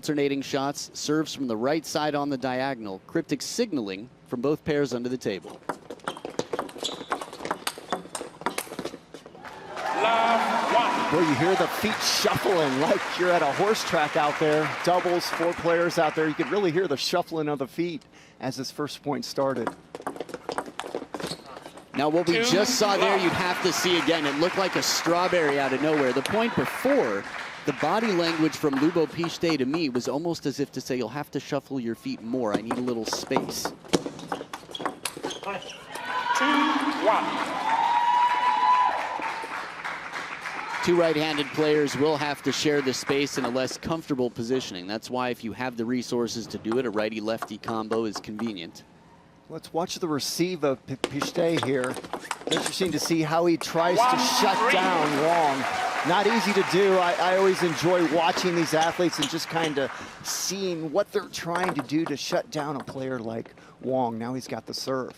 Alternating shots, serves from the right side on the diagonal, cryptic signaling from both pairs under the table. Boy, you hear the feet shuffling like you're at a horse track out there. Doubles, 4 players out there. You could really hear the shuffling of the feet as this first point started. Now, what we just saw there, you'd have to see again. It looked like a strawberry out of nowhere. The point before, the body language from Lubo Pichte to me was almost as if to say, you'll have to shuffle your feet more. I need a little space. 2-1. Two right-handed players will have to share the space in a less comfortable positioning. That's why if you have the resources to do it, a righty-lefty combo is convenient. Let's watch the receive of Pichte here. Interesting to see how he tries to shut down Wang. Not easy to do. I always enjoy watching these athletes and just kind of seeing what they're trying to do to shut down a player like Wang. Now he's got the serve.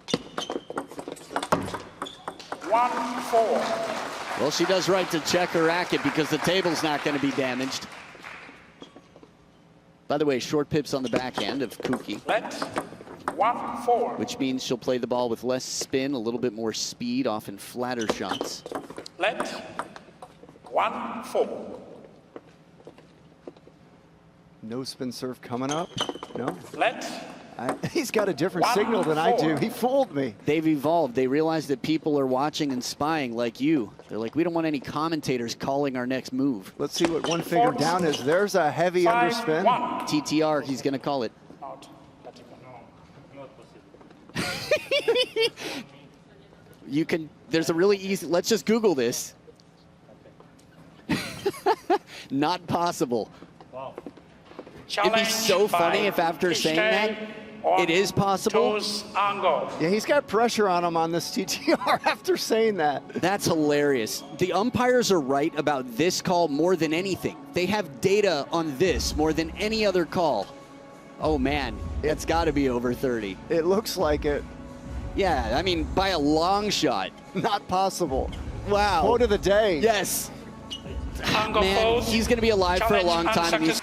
1-4. Well, she does right to check her racket because the table's not going to be damaged. By the way, short pips on the backhand of Kuki. Let 1-4. Which means she'll play the ball with less spin, a little bit more speed, often flatter shots. Let 1-4. No spin serve coming up. No. Let. He's got a different signal than I do. He fooled me. They've evolved. They realize that people are watching and spying like you. They're like, we don't want any commentators calling our next move. Let's see what one finger down is. There's a heavy underspin. TTR, he's going to call it. You can, there's a really easy, let's just Google this. Not possible. Wow. It'd be so funny if after saying that, it is possible. Yeah, he's got pressure on him on this TTR after saying that. That's hilarious. The umpires are right about this call more than anything. They have data on this more than any other call. Oh man, it's got to be over 30. It looks like it. Yeah, I mean, by a long shot. Not possible. Wow. Quote of the day. Yes. Man, he's going to be alive for a long time. And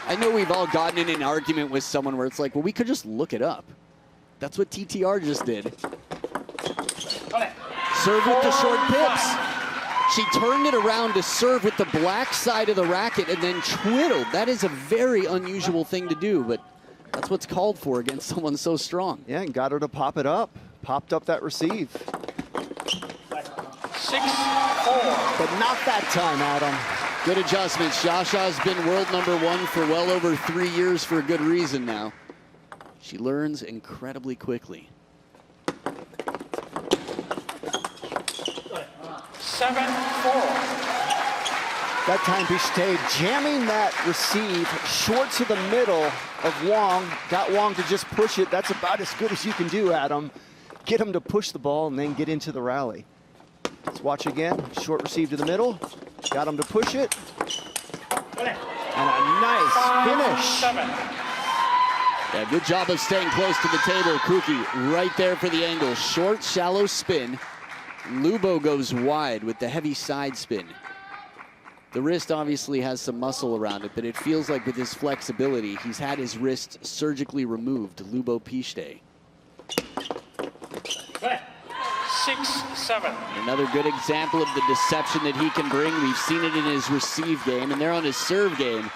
I know we've all gotten in an argument with someone where it's like, well, we could just look it up. That's what TTR just did. Serve with the short pips. She turned it around to serve with the black side of the racket and then twiddled. That is a very unusual thing to do, but that's what's called for against someone so strong. Yeah, and got her to pop it up. Popped up that receive. 6-4. But not that time, Adam. Good adjustment. Shasha's been world #1 for well over 3 years for a good reason now. She learns incredibly quickly. 7-4. That time Pichte jamming that receive short to the middle of Wang. Got Wang to just push it. That's about as good as you can do, Adam. Get him to push the ball and then get into the rally. Let's watch again. Short receive to the middle. Got him to push it. And a nice finish. 7. Yeah, good job of staying close to the table. Kuki right there for the angle. Short, shallow spin. Lubo goes wide with the heavy side spin. The wrist obviously has some muscle around it, but it feels like with his flexibility, he's had his wrist surgically removed. Lubo Pichte. 6-7. Another good example of the deception that he can bring. We've seen it in his receive game, and they're on his serve game.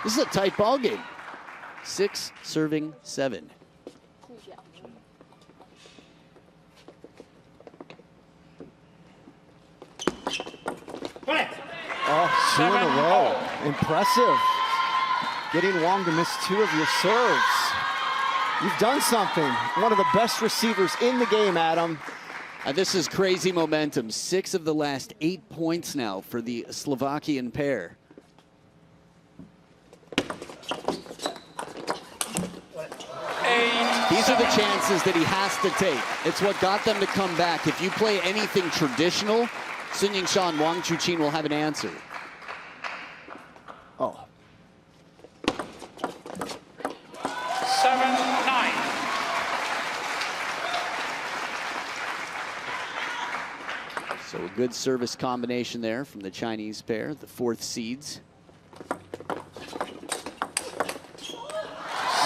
This is a tight ball game. 6 serving 7. Oh, 2 in a row. Impressive. Getting Wang to miss 2 of your serves. You've done something. One of the best receivers in the game, Adam. This is crazy momentum. 6 of the last 8 points now for the Slovakian pair. These are the chances that he has to take. It's what got them to come back. If you play anything traditional, Sun Yingsha and Wang Chuqin will have an answer. Oh. 7-9. So a good service combination there from the Chinese pair, the 4th seeds. Oh,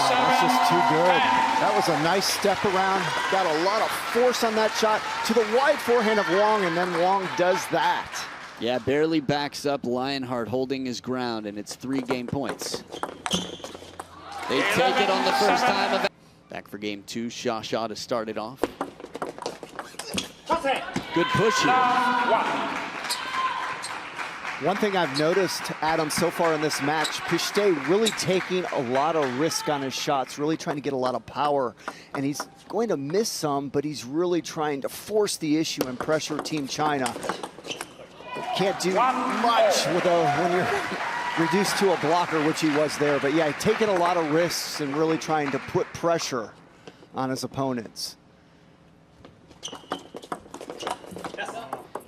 that's just too good. That was a nice step around. Got a lot of force on that shot to the wide forehand of Wang, and then Wang does that. Yeah, barely backs up. Lionheart holding his ground, and it's 3 game points. They take it on the first time of. Back for game 2, Sha to start it off. Good push here. One thing I've noticed, Adam, so far in this match, Piste really taking a lot of risk on his shots, really trying to get a lot of power. And he's going to miss some, but he's really trying to force the issue and pressure Team China. Can't do much when you're reduced to a blocker, which he was there. But yeah, taking a lot of risks and really trying to put pressure on his opponents.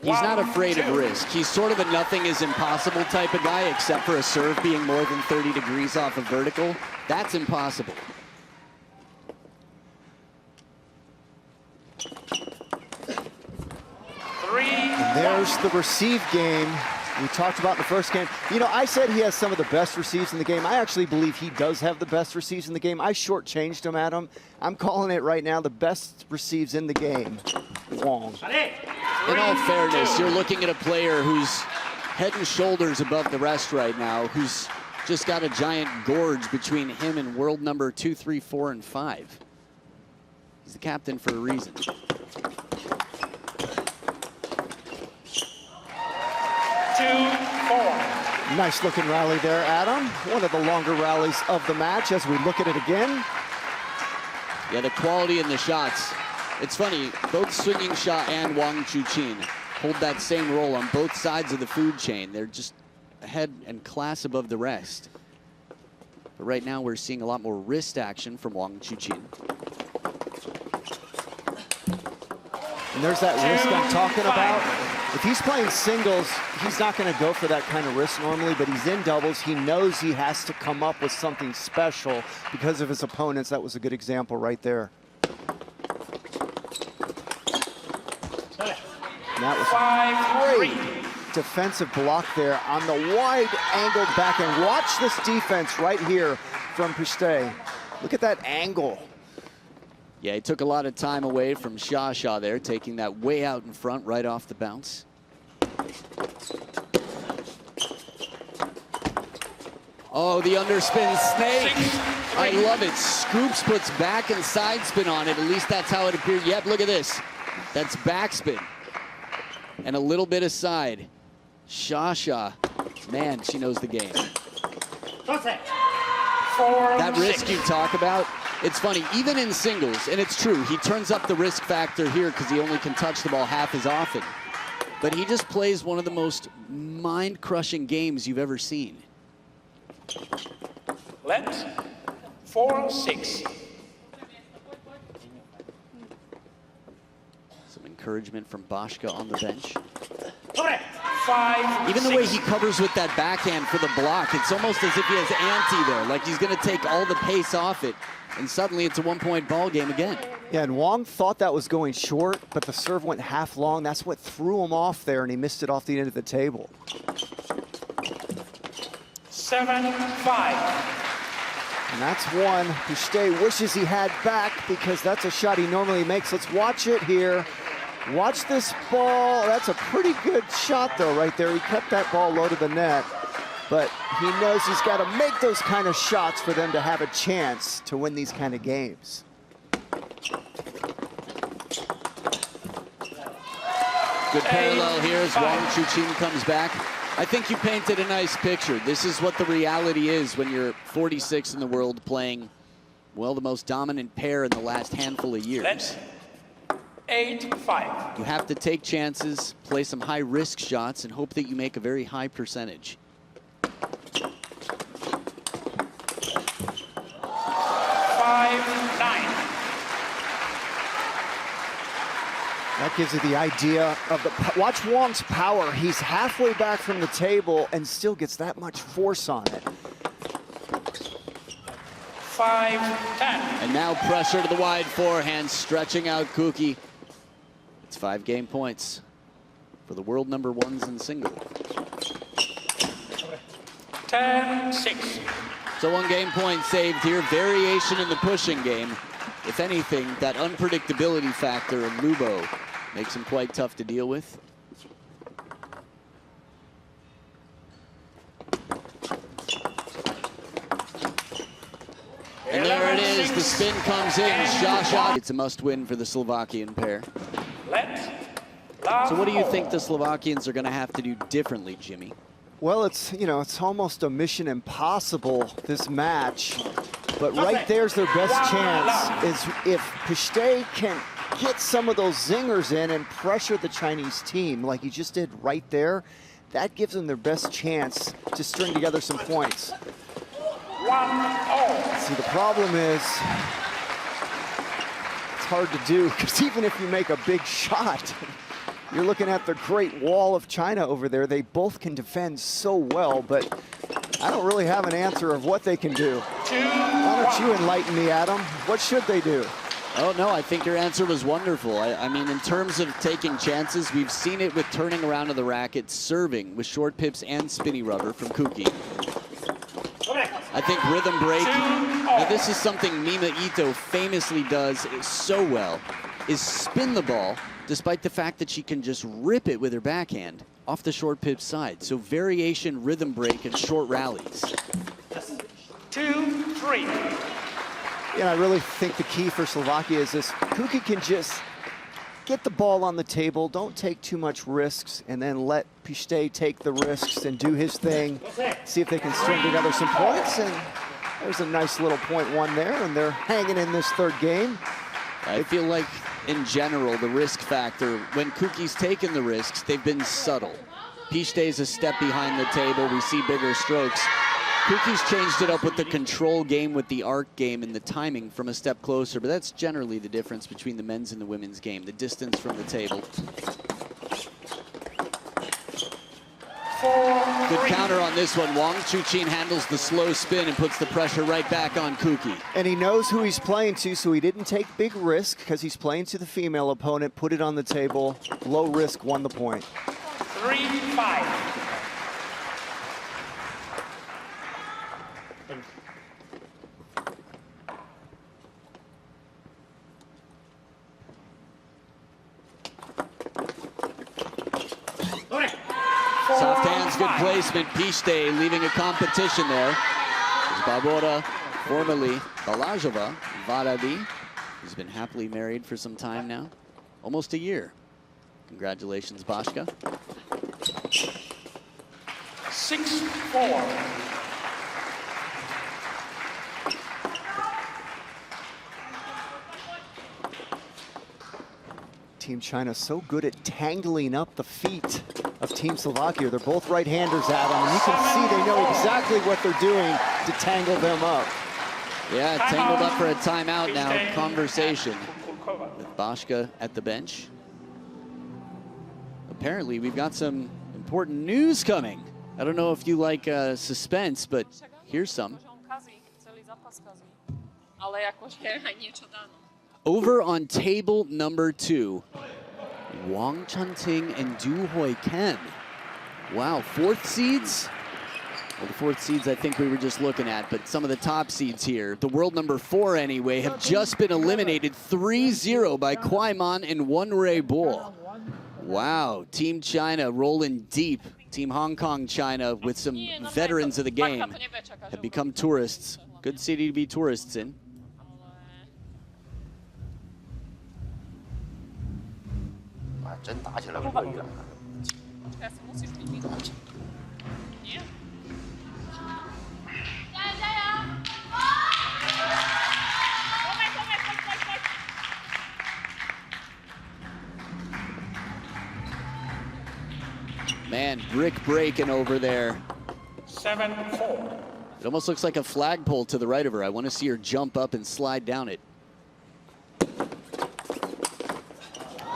He's not afraid of risk. He's sort of a nothing is impossible type of guy, except for a serve being more than 30 degrees off of vertical. That's impossible. And there's the receive game we talked about in the first game. You know, I said he has some of the best receives in the game. I actually believe he does have the best receives in the game. I shortchanged him, Adam. I'm calling it right now the best receives in the game, Wang. In all fairness, you're looking at a player who's head and shoulders above the rest right now, who's just got a giant gorge between him and world number 2, 3, 4, and 5. He's the captain for a reason. 2-4. Nice looking rally there, Adam. One of the longer rallies of the match as we look at it again. Yeah, the quality in the shots. It's funny, both Swinging Sha and Wang Chuqin hold that same role on both sides of the food chain. They're just ahead and class above the rest. But right now we're seeing a lot more wrist action from Wang Chuqin. And there's that risk I'm talking about. If he's playing singles, he's not going to go for that kind of risk normally, but he's in doubles. He knows he has to come up with something special because of his opponents. That was a good example right there. And that was a great defensive block there on the wide angled backhand. Watch this defense right here from Piste. Look at that angle. Yeah, he took a lot of time away from Sha there, taking that way out in front right off the bounce. Oh, the underspin snake. I love it. Scoops puts back and side spin on it. At least that's how it appeared. Yep, look at this. That's backspin. And a little bit of side. Sha, man, she knows the game. That risk you talk about, it's funny, even in singles, and it's true, he turns up the risk factor here because he only can touch the ball half as often. But he just plays one of the most mind-crushing games you've ever seen. Let 4-6. Some encouragement from Bashka on the bench. 5-6. Even the way he covers with that backhand for the block, it's almost as if he has ante there, like he's going to take all the pace off it, and suddenly it's a one-point ball game again. Yeah, and Wang thought that was going short, but the serve went half long. That's what threw him off there, and he missed it off the end of the table. 7-5. And that's one Piste wishes he had back because that's a shot he normally makes. Let's watch it here. Watch this ball. That's a pretty good shot, though, right there. He kept that ball low to the net, but he knows he's got to make those kind of shots for them to have a chance to win these kind of games. Good parallel here as Wang Chuqin comes back. I think you painted a nice picture. This is what the reality is when you're 46 in the world playing, well, the most dominant pair in the last handful of years. Let's 8-5. You have to take chances, play some high-risk shots, and hope that you make a very high percentage. 5-9. That gives you the idea of the, watch Wang's power. He's halfway back from the table and still gets that much force on it. 5-10. And now pressure to the wide forehand, stretching out Kuki. It's 5 game points for the world #1s in single. 10-6. So 1 game point saved here. Variation in the pushing game. If anything, that unpredictability factor in Lubo makes him quite tough to deal with. And there it is, the spin comes in, shot. It's a must-win for the Slovakian pair. So what do you think the Slovakians are going to have to do differently, Jimmy? Well, it's almost a mission impossible, this match. But right there's their best chance, is if Piste can get some of those zingers in and pressure the Chinese team like he just did right there, that gives them their best chance to string together some points. 1-0. See, the problem is, it's hard to do, because even if you make a big shot, you're looking at the Great Wall of China over there. They both can defend so well, but I don't really have an answer of what they can do. Why don't you enlighten me, Adam? What should they do? Oh, no, I think your answer was wonderful. I mean, in terms of taking chances, we've seen it with turning around of the racket, serving with short pips and spinny rubber from Kuki. I think rhythm break, now this is something Mima Ito famously does so well, is spin the ball, despite the fact that she can just rip it with her backhand off the short pip side. So variation, rhythm break, and short rallies. 2-3. Yeah, I really think the key for Slovakia is this. Kuki can just get the ball on the table, don't take too much risks, and then let Piste take the risks and do his thing. See if they can string together some points, and there's a nice little point one there, and they're hanging in this third game. I feel like, in general, the risk factor, when Kuki's taken the risks, they've been subtle. Piste's a step behind the table, we see bigger strokes. Kuki's changed it up with the control game, with the arc game, and the timing from a step closer, but that's generally the difference between the men's and the women's game, the distance from the table. Good counter on this one. Wang Chuqin handles the slow spin and puts the pressure right back on Kuki. And he knows who he's playing to, so he didn't take big risk because he's playing to the female opponent, put it on the table, low risk, won the point. 3-5. Soft hands, good placement. Piste leaving a competition there. Barbora, formerly Balazova Varadi, who's been happily married for some time now. Almost a year. Congratulations, Bashka. 6-4. Team China so good at tangling up the feet of Team Slovakia. They're both right-handers, Adam, and you can see they know exactly what they're doing to tangle them up. Yeah, tangled up for a timeout now. Conversation with Bashka at the bench. Apparently, we've got some important news coming. I don't know if you like suspense, but here's some. Over on table number 2, Wang Chunting and Du Hoi Ken. Wow, 4th seeds? Well, the 4th seeds I think we were just looking at, but some of the top seeds here, the world number 4 anyway, have just been eliminated 3-0 by Kwai Man and Wonrei Bo. Wow, Team China rolling deep. Team Hong Kong China with some veterans of the game have become tourists. Good city to be tourists in. Man, brick breaking over there. 7-4. It almost looks like a flagpole to the right of her. I want to see her jump up and slide down it.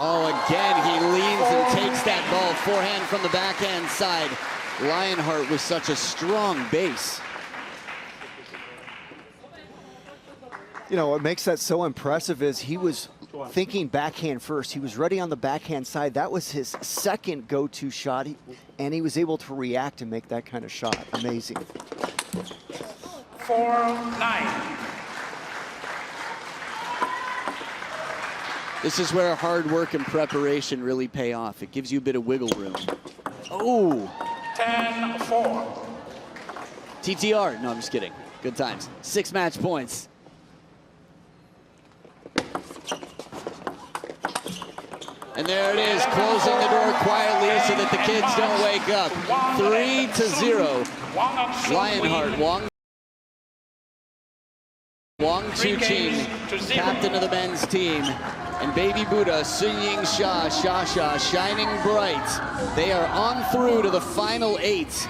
Oh, again, he leans and takes that ball. Forehand from the backhand side. Lionheart with such a strong base. You know, what makes that so impressive is he was thinking backhand first. He was ready on the backhand side. That was his second go-to shot, and he was able to react and make that kind of shot. Amazing. 4-9. This is where hard work and preparation really pay off. It gives you a bit of wiggle room. Oh! 10-4. TTR. No, I'm just kidding. Good times. 6 match points. And there it is, closing the door quietly so that the kids don't wake up. 3-0. Lionheart, Wang Chuqing, captain of the men's team, and baby Buddha, Sunying Sha, shining bright. They are on through to the final 8.